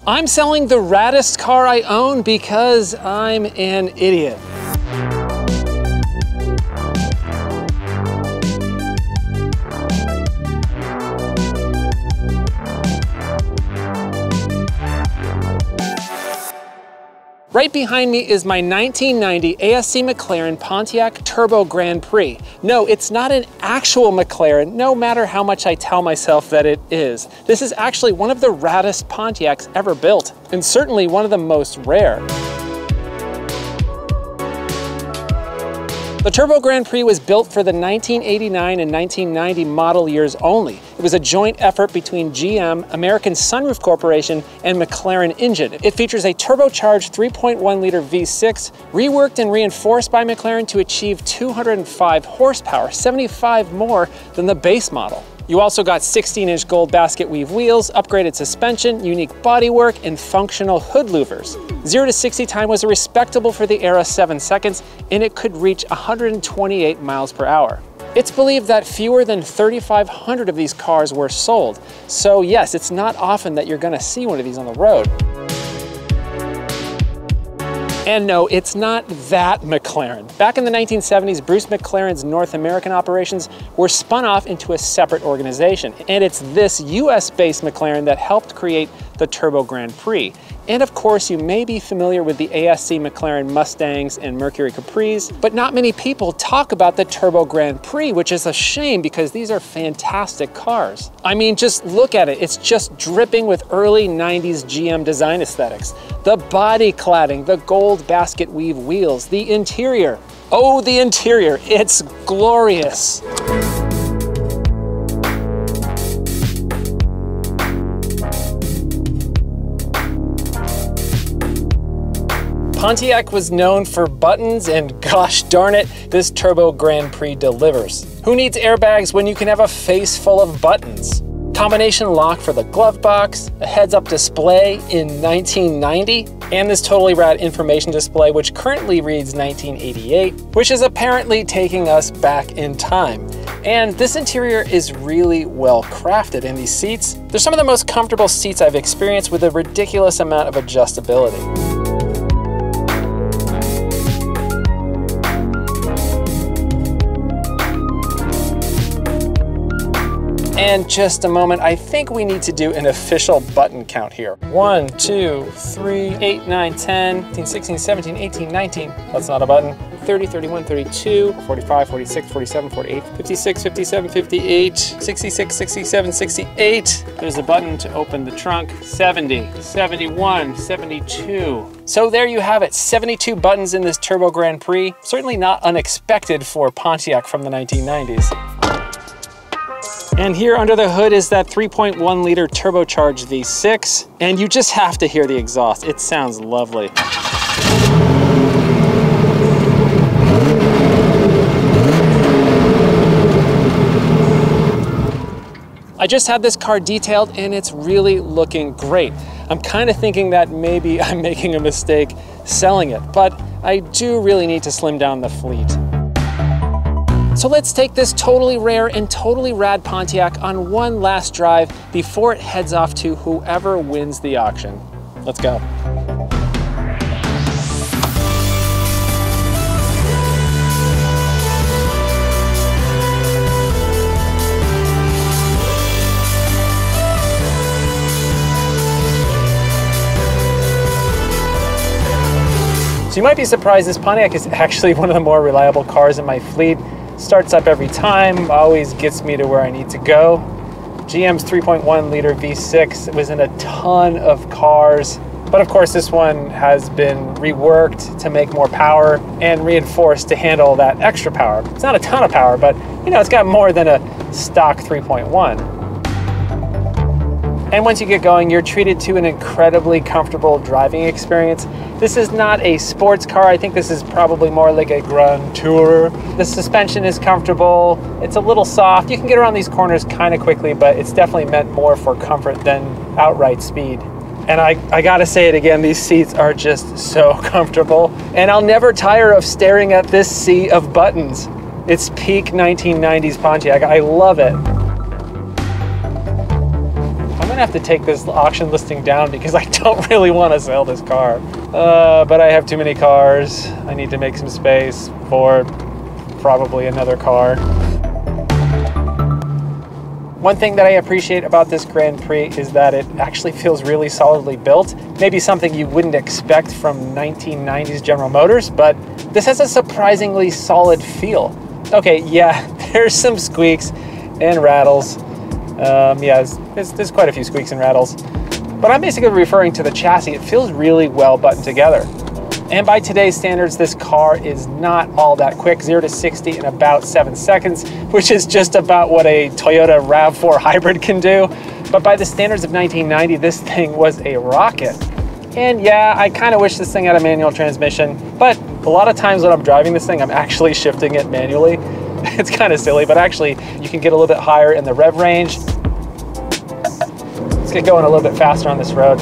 I'm selling the raddest car I own because I'm an idiot. Right behind me is my 1990 ASC McLaren Pontiac Turbo Grand Prix. No, it's not an actual McLaren, no matter how much I tell myself that it is. This is actually one of the raddest Pontiacs ever built, and certainly one of the most rare. The Turbo Grand Prix was built for the 1989 and 1990 model years only. It was a joint effort between GM, American Sunroof Corporation, and McLaren Engine. It features a turbocharged 3.1-liter V6, reworked and reinforced by McLaren to achieve 205 horsepower, 75 more than the base model. You also got 16-inch gold basket weave wheels, upgraded suspension, unique bodywork, and functional hood louvers. 0 to 60 time was respectable for the era, 7 seconds, and it could reach 128 miles per hour. It's believed that fewer than 3,500 of these cars were sold. So yes, it's not often that you're gonna see one of these on the road. And no, it's not that McLaren. Back in the 1970s, Bruce McLaren's North American operations were spun off into a separate organization. And it's this US-based McLaren that helped create the Turbo Grand Prix. And of course, you may be familiar with the ASC McLaren Mustangs and Mercury Capris, but not many people talk about the Turbo Grand Prix, which is a shame because these are fantastic cars. I mean, just look at it. It's just dripping with early 90s GM design aesthetics. The body cladding, the gold basket weave wheels, the interior. Oh, the interior, it's glorious. Pontiac was known for buttons, and gosh darn it, this Turbo Grand Prix delivers. Who needs airbags when you can have a face full of buttons? Combination lock for the glove box, a heads-up display in 1990, and this totally rad information display which currently reads 1988, which is apparently taking us back in time. And this interior is really well crafted, and these seats, they're some of the most comfortable seats I've experienced with a ridiculous amount of adjustability. And just a moment, I think we need to do an official button count here. 1, 2, 3, 8, 9, 10, 15, 16, 17, 18, 19. That's not a button. 30, 31, 32, 45, 46, 47, 48, 56, 57, 58, 66, 67, 68. There's a button to open the trunk. 70, 71, 72. So there you have it, 72 buttons in this Turbo Grand Prix. Certainly not unexpected for Pontiac from the 1990s. And here under the hood is that 3.1-liter turbocharged V6, and you just have to hear the exhaust. It sounds lovely. I just had this car detailed and it's really looking great. I'm kind of thinking that maybe I'm making a mistake selling it, but I do really need to slim down the fleet. So let's take this totally rare and totally rad Pontiac on one last drive before it heads off to whoever wins the auction. Let's go. So you might be surprised, this Pontiac is actually one of the more reliable cars in my fleet. Starts up every time, always gets me to where I need to go. GM's 3.1-liter V6 was in a ton of cars, but of course this one has been reworked to make more power and reinforced to handle that extra power. It's not a ton of power, but you know, it's got more than a stock 3.1. And once you get going, you're treated to an incredibly comfortable driving experience. This is not a sports car. I think this is probably more like a Grand Tourer. The suspension is comfortable. It's a little soft. You can get around these corners kind of quickly, but it's definitely meant more for comfort than outright speed. And I gotta say it again, these seats are just so comfortable. And I'll never tire of staring at this sea of buttons. It's peak 1990s Pontiac. I love it. How gonna have to take this auction listing down because I don't really want to sell this car. But I have too many cars. I need to make some space for probably another car. One thing that I appreciate about this Grand Prix is that it actually feels really solidly built. Maybe something you wouldn't expect from 1990s General Motors, but this has a surprisingly solid feel. Okay, yeah, there's some squeaks and rattles. Yeah, there's quite a few squeaks and rattles. But I'm basically referring to the chassis. It feels really well buttoned together. And by today's standards, this car is not all that quick, 0 to 60 in about 7 seconds, which is just about what a Toyota RAV4 hybrid can do. But by the standards of 1990, this thing was a rocket. And yeah, I kind of wish this thing had a manual transmission, but a lot of times when I'm driving this thing, I'm actually shifting it manually. It's kind of silly, but actually you can get a little bit higher in the rev range. Let's get going a little bit faster on this road.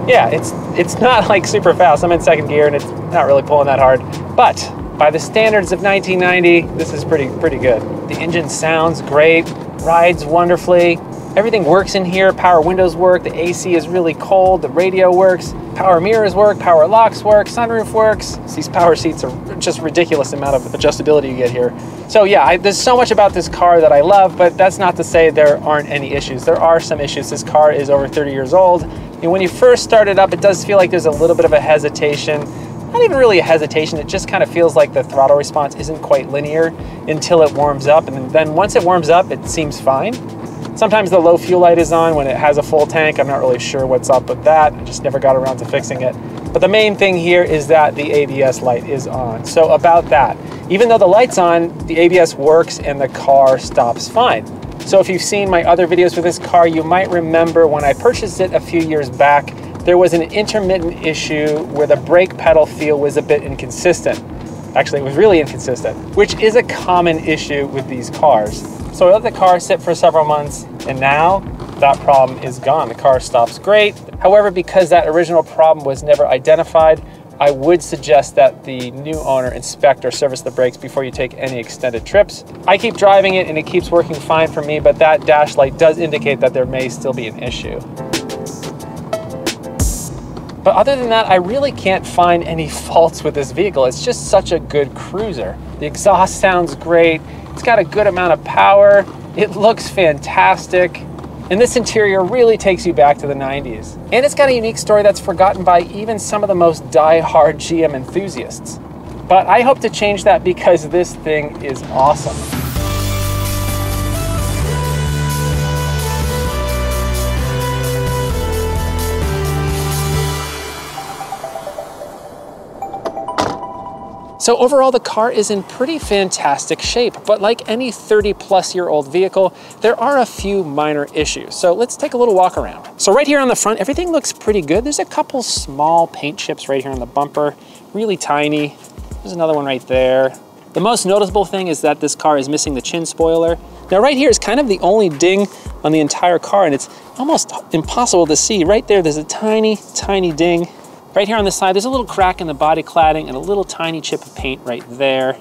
Yeah, it's not like super fast. I'm in second gear and it's not really pulling that hard. But by the standards of 1990, this is pretty good. The engine sounds great, rides wonderfully. Everything works in here. Power windows work, the AC is really cold, the radio works, power mirrors work, power locks work, sunroof works. These power seats are just ridiculous amount of adjustability you get here. So yeah, there's so much about this car that I love, but that's not to say there aren't any issues. There are some issues. This car is over 30 years old. And when you first start it up, it does feel like there's a little bit of a hesitation. Not even really a hesitation, it just kind of feels like the throttle response isn't quite linear until it warms up. And then once it warms up, it seems fine. Sometimes the low fuel light is on when it has a full tank. I'm not really sure what's up with that. I just never got around to fixing it. But the main thing here is that the ABS light is on. So about that, even though the light's on, the ABS works and the car stops fine. So if you've seen my other videos with this car, you might remember when I purchased it a few years back, there was an intermittent issue where the brake pedal feel was a bit inconsistent. Actually, it was really inconsistent, which is a common issue with these cars. So I let the car sit for several months, and now that problem is gone. The car stops great. However, because that original problem was never identified, I would suggest that the new owner inspect or service the brakes before you take any extended trips. I keep driving it and it keeps working fine for me, but that dash light does indicate that there may still be an issue. But other than that, I really can't find any faults with this vehicle. It's just such a good cruiser. The exhaust sounds great. It's got a good amount of power. It looks fantastic. And this interior really takes you back to the 90s. And it's got a unique story that's forgotten by even some of the most die-hard GM enthusiasts. But I hope to change that because this thing is awesome. So overall, the car is in pretty fantastic shape, but like any 30-plus-year-old vehicle, there are a few minor issues. So let's take a little walk around. So right here on the front, everything looks pretty good. There's a couple small paint chips right here on the bumper, really tiny. There's another one right there. The most noticeable thing is that this car is missing the chin spoiler. Now right here is kind of the only ding on the entire car, and it's almost impossible to see. Right there, there's a tiny, tiny ding. Right here on the side, there's a little crack in the body cladding and a little tiny chip of paint right there.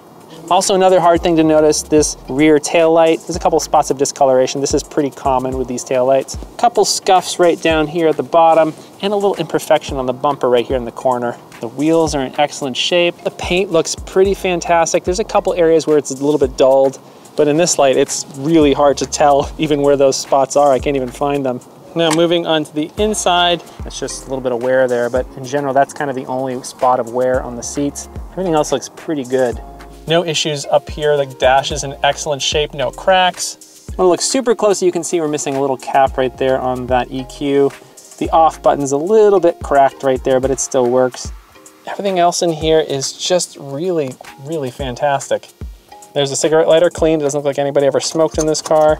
Also, another hard thing to notice, this rear tail light. There's a couple spots of discoloration. This is pretty common with these tail lights. A couple scuffs right down here at the bottom and a little imperfection on the bumper right here in the corner. The wheels are in excellent shape. The paint looks pretty fantastic. There's a couple areas where it's a little bit dulled, but in this light, it's really hard to tell even where those spots are. I can't even find them. Now moving on to the inside, it's just a little bit of wear there, but in general, that's kind of the only spot of wear on the seats. Everything else looks pretty good. No issues up here. The dash is in excellent shape, no cracks. I'm gonna look super close so you can see we're missing a little cap right there on that EQ. The off button's a little bit cracked right there, but it still works. Everything else in here is just really, really fantastic. There's a cigarette lighter, clean. It doesn't look like anybody ever smoked in this car.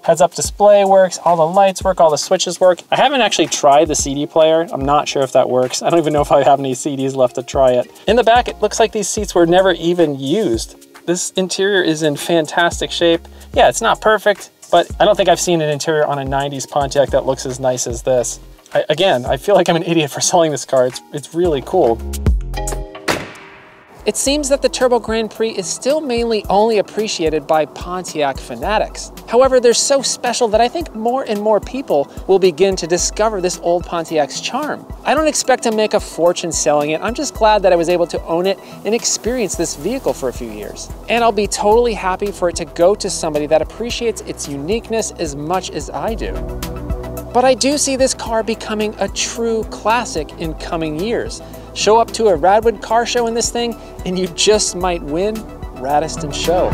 Heads-up display works, all the lights work, all the switches work. I haven't actually tried the CD player. I'm not sure if that works. I don't even know if I have any CDs left to try it. In the back, it looks like these seats were never even used. This interior is in fantastic shape. Yeah, it's not perfect, but I don't think I've seen an interior on a 90s Pontiac that looks as nice as this. Again, I feel like I'm an idiot for selling this car. It's really cool. It seems that the Turbo Grand Prix is still mainly only appreciated by Pontiac fanatics. However, they're so special that I think more and more people will begin to discover this old Pontiac's charm. I don't expect to make a fortune selling it. I'm just glad that I was able to own it and experience this vehicle for a few years. And I'll be totally happy for it to go to somebody that appreciates its uniqueness as much as I do. But I do see this car becoming a true classic in coming years. Show up to a Radwood car show in this thing, and you just might win Raddest and Show.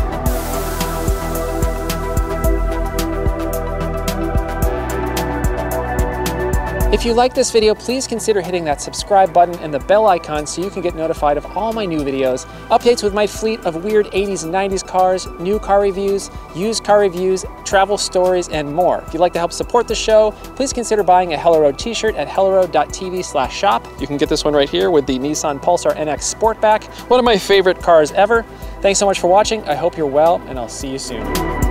If you like this video, please consider hitting that subscribe button and the bell icon so you can get notified of all my new videos, updates with my fleet of weird 80s and 90s cars, new car reviews, used car reviews, travel stories, and more. If you'd like to help support the show, please consider buying a Hello Road t-shirt at helloroad.tv/shop. You can get this one right here with the Nissan Pulsar NX Sportback, one of my favorite cars ever. Thanks so much for watching. I hope you're well, and I'll see you soon.